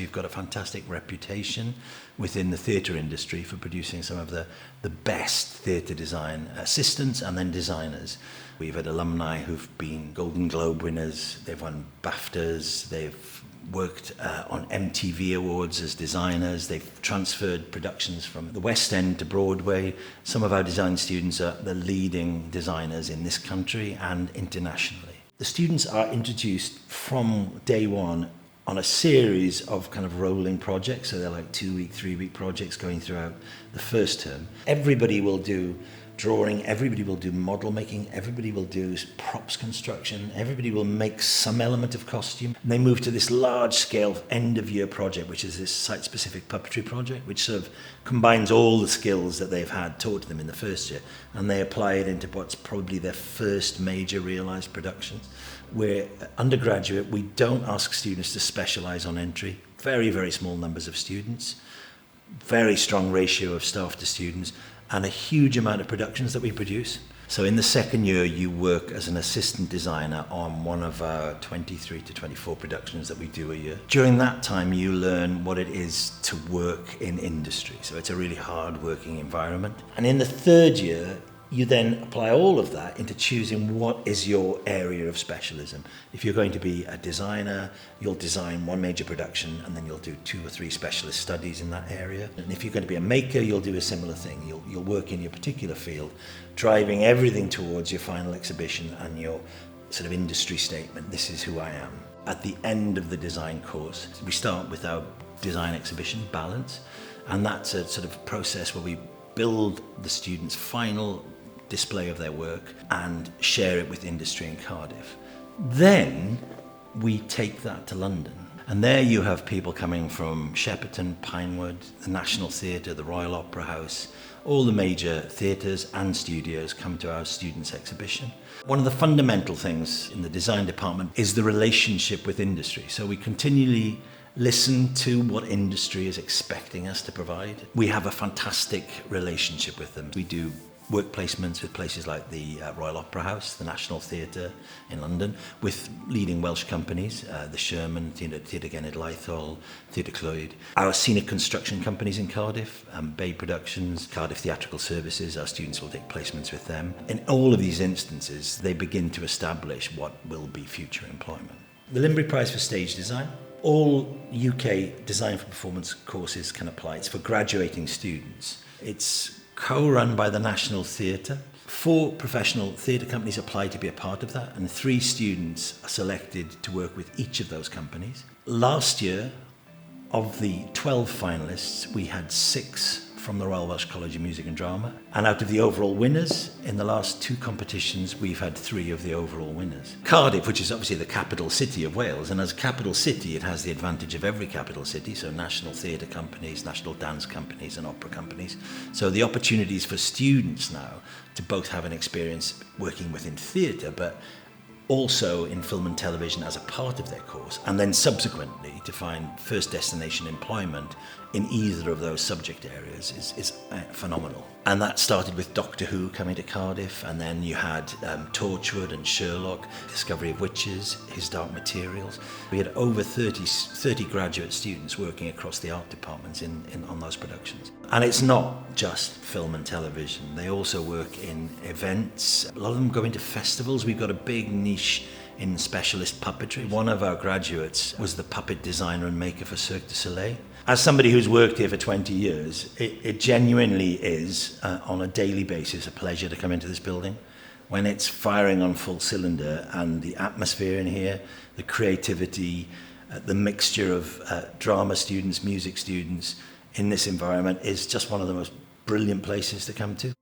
we've got a fantastic reputation within the theatre industry for producing some of the best theatre design assistants and then designers. We've had alumni who've been Golden Globe winners, they've won BAFTAs, they've worked on MTV Awards as designers, they've transferred productions from the West End to Broadway. Some of our design students are the leading designers in this country and internationally. The students are introduced from day one on a series of kind of rolling projects, so they're like 2-week, 3-week projects going throughout the first term. Everybody will do drawing, everybody will do model making, everybody will do props construction, everybody will make some element of costume. And they move to this large scale end of year project, which is this site specific puppetry project, which sort of combines all the skills that they've had taught to them in the first year, and they apply it into what's probably their first major realized productions. Where undergraduate, we don't ask students to specialize on entry. Very, very small numbers of students, very strong ratio of staff to students, and a huge amount of productions that we produce. So in the second year, you work as an assistant designer on one of our 23 to 24 productions that we do a year. During that time, you learn what it is to work in industry. So it's a really hard working environment. And in the third year, you then apply all of that into choosing what is your area of specialism. If you're going to be a designer, you'll design one major production and then you'll do 2 or 3 specialist studies in that area. And if you're going to be a maker, you'll do a similar thing. You'll work in your particular field, driving everything towards your final exhibition and your sort of industry statement. This is who I am. At the end of the design course, we start with our design exhibition, Balance, and that's a sort of process where we build the students' final display of their work and share it with industry in Cardiff. Then we take that to London. And there you have people coming from Shepperton, Pinewood, the National Theatre, the Royal Opera House, all the major theatres and studios come to our students' exhibition. One of the fundamental things in the design department is the relationship with industry. So we continually listen to what industry is expecting us to provide. We have a fantastic relationship with them. We do work placements with places like the Royal Opera House, the National Theatre in London, with leading Welsh companies, the Sherman, Theatr Genedlaethol, Theatr Clwyd. Our scenic construction companies in Cardiff, Bay Productions, Cardiff Theatrical Services, our students will take placements with them. In all of these instances, they begin to establish what will be future employment. The Limbury Prize for Stage Design. All UK Design for Performance courses can apply. It's for graduating students. It's co-run by the National Theatre. 4 professional theatre companies apply to be a part of that, and 3 students are selected to work with each of those companies. Last year, of the 12 finalists, we had 6 from the Royal Welsh College of Music and Drama. And out of the overall winners, in the last 2 competitions, we've had 3 of the overall winners. Cardiff, which is obviously the capital city of Wales, and as a capital city, it has the advantage of every capital city, so national theatre companies, national dance companies, and opera companies. So the opportunities for students now to both have an experience working within theatre, but also in film and television as a part of their course, and then subsequently to find first destination employment in either of those subject areas is phenomenal. And that started with Doctor Who coming to Cardiff, and then you had Torchwood and Sherlock, Discovery of Witches, His Dark Materials. We had over 30 graduate students working across the art departments on those productions. And it's not just film and television. They also work in events. A lot of them go into festivals. We've got a big niche in specialist puppetry. One of our graduates was the puppet designer and maker for Cirque du Soleil. As somebody who's worked here for 20 years, it genuinely is, on a daily basis, a pleasure to come into this building. When it's firing on full cylinder and the atmosphere in here, the creativity, the mixture of drama students, music students in this environment is just one of the most brilliant places to come to.